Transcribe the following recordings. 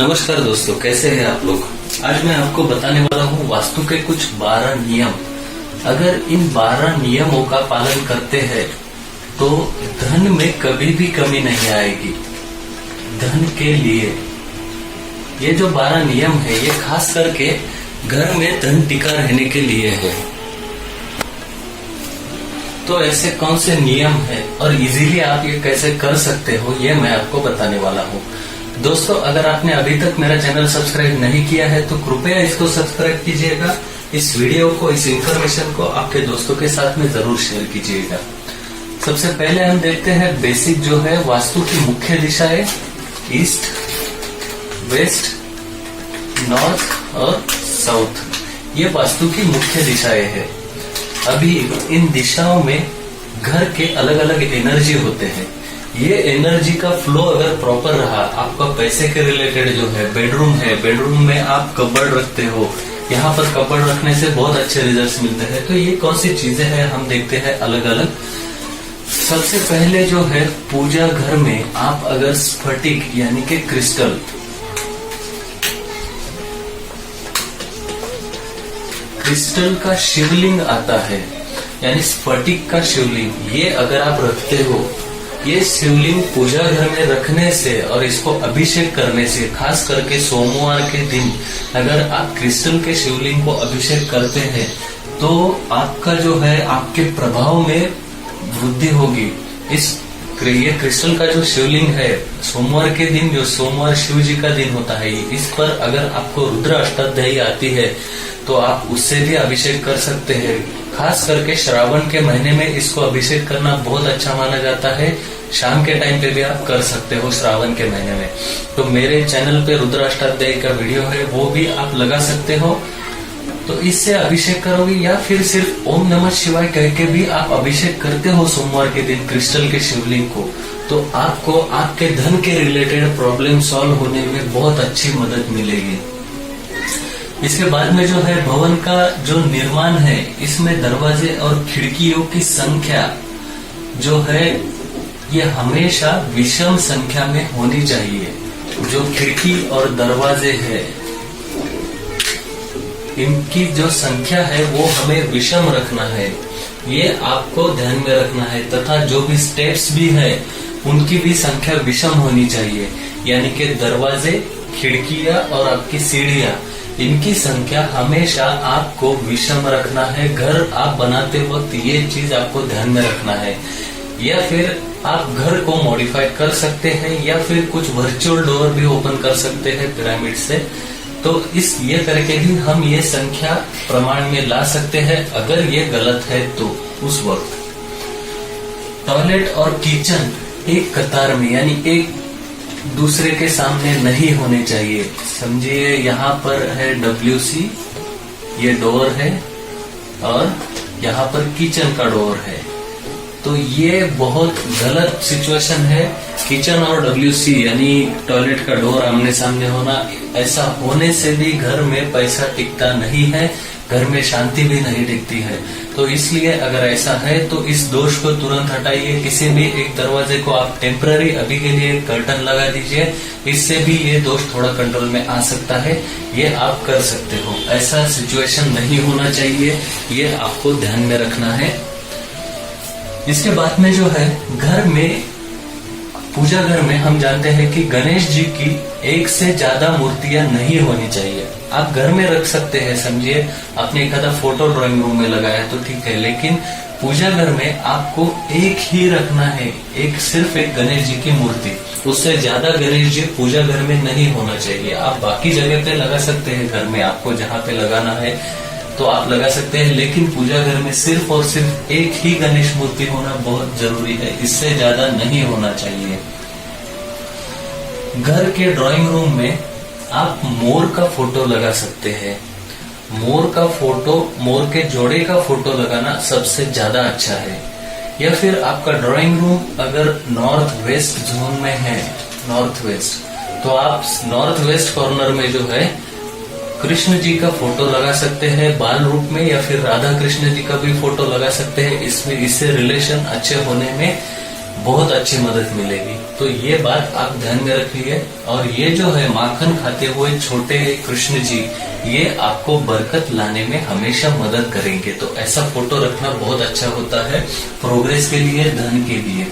नमस्कार दोस्तों, कैसे हैं आप लोग। आज मैं आपको बताने वाला हूँ वास्तु के कुछ 12 नियम। अगर इन 12 नियमों का पालन करते हैं तो धन में कभी भी कमी नहीं आएगी। धन के लिए ये जो 12 नियम है ये खास करके घर में धन टिका रहने के लिए है। तो ऐसे कौन से नियम है और इजीली आप ये कैसे कर सकते हो ये मैं आपको बताने वाला हूँ। दोस्तों, अगर आपने अभी तक मेरा चैनल सब्सक्राइब नहीं किया है तो कृपया इसको सब्सक्राइब कीजिएगा। इस वीडियो को, इस इंफॉर्मेशन को आपके दोस्तों के साथ में जरूर शेयर कीजिएगा। सबसे पहले हम देखते हैं बेसिक जो है वास्तु की मुख्य दिशाएं ईस्ट, वेस्ट, नॉर्थ और साउथ। ये वास्तु की मुख्य दिशाएं हैं। अभी इन दिशाओं में घर के अलग अलग एनर्जी होते हैं। ये एनर्जी का फ्लो अगर प्रॉपर रहा, आपका पैसे के रिलेटेड जो है बेडरूम में आप कबर्ड रखते हो, यहाँ पर कबर्ड रखने से बहुत अच्छे रिजल्ट्स मिलते हैं। तो ये कौन सी चीजें हैं हम देखते हैं अलग अलग। सबसे पहले जो है पूजा घर में आप अगर स्फटिक यानी कि क्रिस्टल का शिवलिंग आता है, यानी स्फटिक का शिवलिंग, ये अगर आप रखते हो, ये शिवलिंग पूजा घर में रखने से और इसको अभिषेक करने से, खास करके सोमवार के दिन अगर आप क्रिस्टल के शिवलिंग को अभिषेक करते हैं तो आपका जो है आपके प्रभाव में वृद्धि होगी। ये क्रिस्टल का जो शिवलिंग है, सोमवार के दिन, जो सोमवार शिव जी का दिन होता है, इस पर अगर आपको रुद्र अष्टाध्यायी आती है तो आप उससे भी अभिषेक कर सकते हैं। खास करके श्रावण के महीने में इसको अभिषेक करना बहुत अच्छा माना जाता है। शाम के टाइम पे भी आप कर सकते हो श्रावण के महीने में। तो मेरे चैनल पे रुद्र अष्टाध्यायी का वीडियो है, वो भी आप लगा सकते हो। तो इससे अभिषेक करोगे या फिर सिर्फ ओम नमः शिवाय कह के भी आप अभिषेक करते हो सोमवार के दिन क्रिस्टल के शिवलिंग को, तो आपको आपके धन के रिलेटेड प्रॉब्लम सॉल्व होने में बहुत अच्छी मदद मिलेगी। इसके बाद में जो है भवन का जो निर्माण है, इसमें दरवाजे और खिड़कियों की संख्या जो है ये हमेशा विषम संख्या में होनी चाहिए। जो खिड़की और दरवाजे है इनकी जो संख्या है वो हमें विषम रखना है, ये आपको ध्यान में रखना है। तथा जो भी स्टेप्स भी है उनकी भी संख्या विषम होनी चाहिए, यानी कि दरवाजे, खिड़कियां और आपकी सीढ़ियां, इनकी संख्या हमेशा आपको विषम रखना है। घर आप बनाते वक्त ये चीज आपको ध्यान में रखना है। या फिर आप घर को मॉडिफाई कर सकते हैं या फिर कुछ वर्चुअल डोर भी ओपन कर सकते हैं पिरामिड से। तो ये करके भी हम ये संख्या प्रमाण में ला सकते हैं। अगर ये गलत है तो उस वक्त टॉयलेट और किचन एक कतार में, यानी एक दूसरे के सामने नहीं होने चाहिए। समझिए यहाँ पर है WC, ये डोर है, और यहाँ पर किचन का डोर है। तो ये बहुत गलत सिचुएशन है। किचन और WC यानी टॉयलेट का डोर आमने सामने होना, ऐसा होने से भी घर में पैसा टिकता नहीं है, घर में शांति भी नहीं टिकती है। तो इसलिए अगर ऐसा है तो इस दोष को तुरंत हटाइए। किसी भी एक दरवाजे को आप टेम्पररी अभी के लिए कर्टन लगा दीजिए, इससे भी ये दोष थोड़ा कंट्रोल में आ सकता है। ये आप कर सकते हो, ऐसा सिचुएशन नहीं होना चाहिए, ये आपको ध्यान में रखना है। इसके बाद में जो है घर में, पूजा घर में हम जानते हैं कि गणेश जी की एक से ज्यादा मूर्तियां नहीं होनी चाहिए। आप घर में रख सकते हैं, समझिए आपने एक आधा फोटो ड्राइंग रूम में लगाया तो ठीक है, लेकिन पूजा घर में आपको एक ही रखना है, सिर्फ एक गणेश जी की मूर्ति। उससे ज्यादा गणेश जी पूजा घर में नहीं होना चाहिए। आप बाकी जगह पे लगा सकते हैं, घर में आपको जहाँ पे लगाना है तो आप लगा सकते हैं, लेकिन पूजा घर में सिर्फ और सिर्फ एक ही गणेश मूर्ति होना बहुत जरूरी है, इससे ज्यादा नहीं होना चाहिए। घर के ड्राइंग रूम में आप मोर का फोटो लगा सकते हैं। मोर का फोटो, मोर के जोड़े का फोटो लगाना सबसे ज्यादा अच्छा है। या फिर आपका ड्राइंग रूम अगर नॉर्थ वेस्ट जोन में है, नॉर्थ वेस्ट, तो आप नॉर्थ वेस्ट कॉर्नर में जो है कृष्ण जी का फोटो लगा सकते हैं बाल रूप में, या फिर राधा कृष्ण जी का भी फोटो लगा सकते हैं। इससे रिलेशन अच्छे होने में बहुत अच्छी मदद मिलेगी। तो ये बात आप ध्यान में रखिए। और ये जो है माखन खाते हुए छोटे कृष्ण जी, ये आपको बरकत लाने में हमेशा मदद करेंगे। तो ऐसा फोटो रखना बहुत अच्छा होता है प्रोग्रेस के लिए, धन के लिए।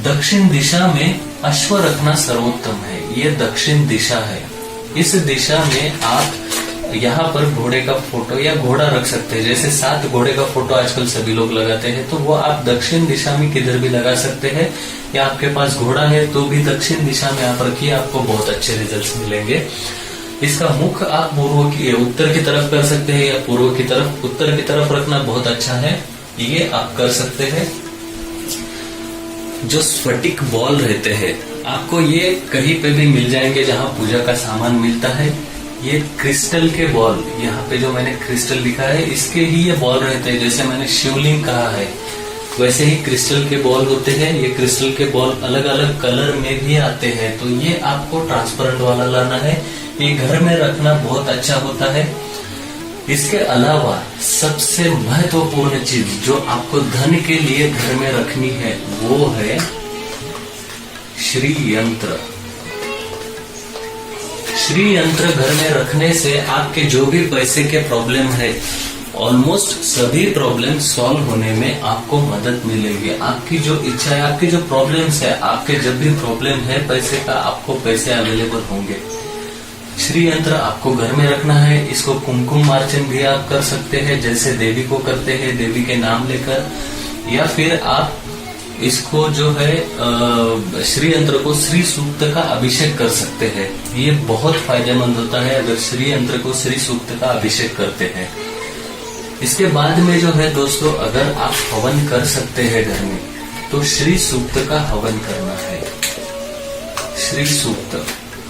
दक्षिण दिशा में अश्व रखना सर्वोत्तम है। ये दक्षिण दिशा है। इस दिशा में आप यहाँ पर घोड़े का फोटो या घोड़ा रख सकते हैं। जैसे 7 घोड़े का फोटो आजकल सभी लोग लगाते हैं, तो वो आप दक्षिण दिशा में किधर भी लगा सकते हैं। या आपके पास घोड़ा है तो भी दक्षिण दिशा में आप रखिए, आपको बहुत अच्छे रिजल्ट्स मिलेंगे। इसका मुख आप उत्तर की तरफ कर सकते हैं या पूर्व की तरफ। उत्तर की तरफ रखना बहुत अच्छा है, ये आप कर सकते हैं। जो स्फटिक बॉल रहते हैं, आपको ये कहीं पे भी मिल जाएंगे जहां पूजा का सामान मिलता है। ये क्रिस्टल के बॉल, यहाँ पे जो मैंने क्रिस्टल लिखा है, इसके ही ये बॉल रहते हैं। जैसे मैंने शिवलिंग कहा है, वैसे ही क्रिस्टल के बॉल होते हैं। ये क्रिस्टल के बॉल अलग अलग कलर में भी आते हैं, तो ये आपको ट्रांसपेरेंट वाला लाना है। ये घर में रखना बहुत अच्छा होता है। इसके अलावा सबसे महत्वपूर्ण चीज जो आपको धन के लिए घर में रखनी है, वो है श्री यंत्र। श्री यंत्र घर में रखने से आपके जो भी पैसे के प्रॉब्लम है, ऑलमोस्ट सभी प्रॉब्लम सॉल्व होने में आपको मदद मिलेगी। आपकी जो इच्छा है, आपकी जो प्रॉब्लम्स है, आपके जब भी प्रॉब्लम है पैसे का, आपको पैसे अवेलेबल होंगे। श्री यंत्र आपको घर में रखना है। इसको कुमकुम मार्चन भी आप कर सकते हैं, जैसे देवी को करते हैं, देवी के नाम लेकर। या फिर आप इसको जो है श्री यंत्र को श्री सूक्त का अभिषेक कर सकते हैं। ये बहुत फायदेमंद होता है अगर श्री यंत्र को श्री सूक्त का अभिषेक करते हैं। इसके बाद में जो है दोस्तों, अगर आप हवन कर सकते हैं घर में, तो श्री सूक्त का हवन करना है। श्री सूक्त,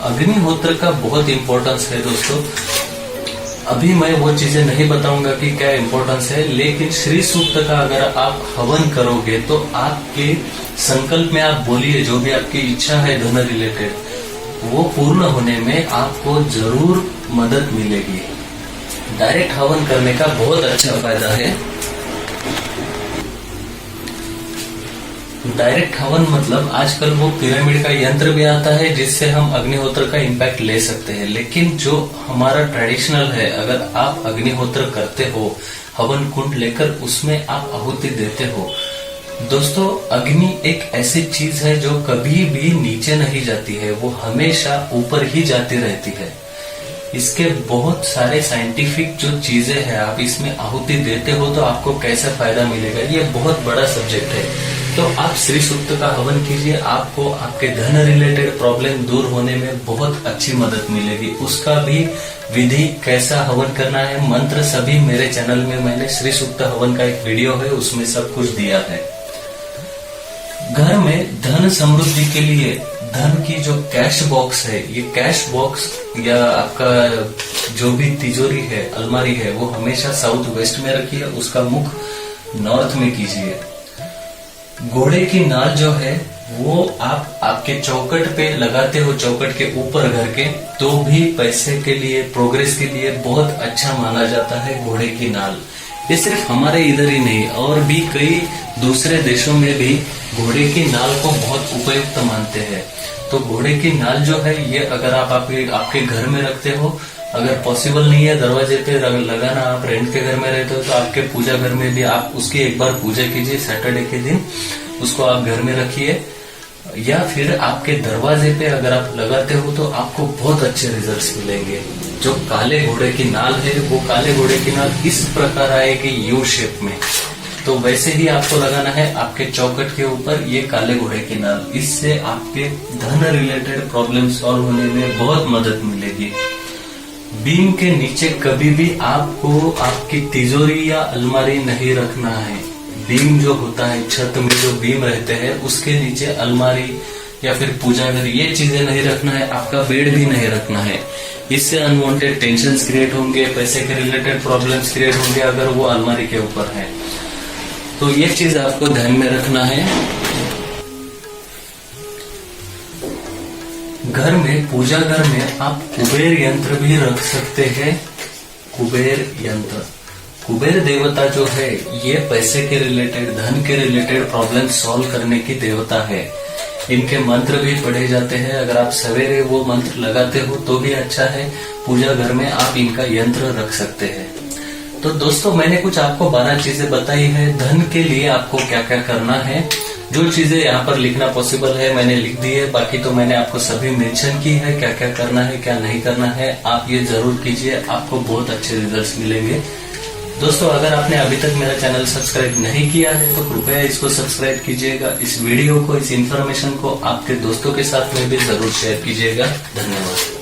अग्निहोत्र का बहुत इंपॉर्टेंस है दोस्तों। अभी मैं वो चीजें नहीं बताऊंगा कि क्या इंपॉर्टेंस है, लेकिन श्री सूक्त का अगर आप हवन करोगे तो आपके संकल्प में आप बोलिए जो भी आपकी इच्छा है धन रिलेटेड, वो पूर्ण होने में आपको जरूर मदद मिलेगी। डायरेक्ट हवन करने का बहुत अच्छा फायदा है। डायरेक्ट हवन मतलब आजकल वो पिरामिड का यंत्र भी आता है जिससे हम अग्निहोत्र का इम्पैक्ट ले सकते हैं। लेकिन जो हमारा ट्रेडिशनल है, अगर आप अग्निहोत्र करते हो, हवन कुंड लेकर उसमें आप आहुति देते हो, दोस्तों अग्नि एक ऐसी चीज है जो कभी भी नीचे नहीं जाती है, वो हमेशा ऊपर ही जाती रहती है। इसके बहुत सारे साइंटिफिक जो चीजें हैं, आप इसमें आहुति देते हो तो आपको कैसा फायदा मिलेगा, ये बहुत बड़ा सब्जेक्ट है। तो आप श्री सूक्त का हवन कीजिए, आपको आपके धन रिलेटेड प्रॉब्लम दूर होने में बहुत अच्छी मदद मिलेगी। उसका भी विधि कैसा हवन करना है, मंत्र सभी मेरे चैनल में मैंने श्री सूक्त हवन का एक वीडियो है, उसमें सब कुछ दिया है। घर में धन समृद्धि के लिए धन की जो कैश बॉक्स है, ये कैश बॉक्स या आपका जो भी तिजोरी है, अलमारी है, वो हमेशा साउथ वेस्ट में रखिए, उसका मुख नॉर्थ में कीजिए। घोड़े की नाल जो है वो आप आपके चौखट पे लगाते हो, चौखट के ऊपर घर के, तो भी पैसे के लिए, प्रोग्रेस के लिए बहुत अच्छा माना जाता है घोड़े की नाल। ये सिर्फ हमारे इधर ही नहीं, और भी कई दूसरे देशों में भी घोड़े की नाल को बहुत उपयुक्त मानते हैं। तो घोड़े की नाल जो है, ये अगर आप आपके घर में रखते हो, अगर पॉसिबल नहीं है दरवाजे पे लगाना, आप रेंट के घर में रहते हो, तो आपके पूजा घर में भी आप उसकी एक बार पूजा कीजिए। सैटरडे के दिन उसको आप घर में रखिए, या फिर आपके दरवाजे पे अगर आप लगाते हो तो आपको बहुत अच्छे रिजल्ट्स मिलेंगे। जो काले घोड़े की नाल है, वो काले घोड़े की नाल इस प्रकार आएगी यू शेप में, तो वैसे ही आपको लगाना है आपके चौखट के ऊपर ये काले घोड़े की नाल। इससे आपके धन रिलेटेड प्रॉब्लम सॉल्व होने में बहुत मदद मिलेगी। बीम के नीचे कभी भी आपको आपकी तिजोरी या अलमारी नहीं रखना है। बीम जो होता है, छत में जो बीम रहते हैं, उसके नीचे अलमारी या फिर पूजा घर, ये चीजें नहीं रखना है। आपका बेड भी नहीं रखना है। इससे अनवांटेड टेंशन क्रिएट होंगे, पैसे के रिलेटेड प्रॉब्लम्स क्रिएट होंगे अगर वो अलमारी के ऊपर है। तो ये चीज आपको ध्यान में रखना है। घर में, पूजा घर में आप कुबेर यंत्र भी रख सकते हैं। कुबेर यंत्र, कुबेर देवता जो है, ये पैसे के रिलेटेड, धन के रिलेटेड प्रॉब्लम सॉल्व करने की देवता है। इनके मंत्र भी पढ़े जाते हैं। अगर आप सवेरे वो मंत्र लगाते हो तो भी अच्छा है। पूजा घर में आप इनका यंत्र रख सकते हैं। तो दोस्तों, मैंने कुछ आपको 12 चीजें बताई है। धन के लिए आपको क्या क्या करना है, जो चीजें यहाँ पर लिखना पॉसिबल है मैंने लिख दी है। बाकी तो मैंने आपको सभी मेंशन की है, क्या क्या करना है क्या नहीं करना है। आप ये जरूर कीजिए, आपको बहुत अच्छे रिजल्ट्स मिलेंगे। दोस्तों, अगर आपने अभी तक मेरा चैनल सब्सक्राइब नहीं किया है तो कृपया इसको सब्सक्राइब कीजिएगा। इस वीडियो को, इस इन्फॉर्मेशन को आपके दोस्तों के साथ में भी जरूर शेयर कीजिएगा। धन्यवाद।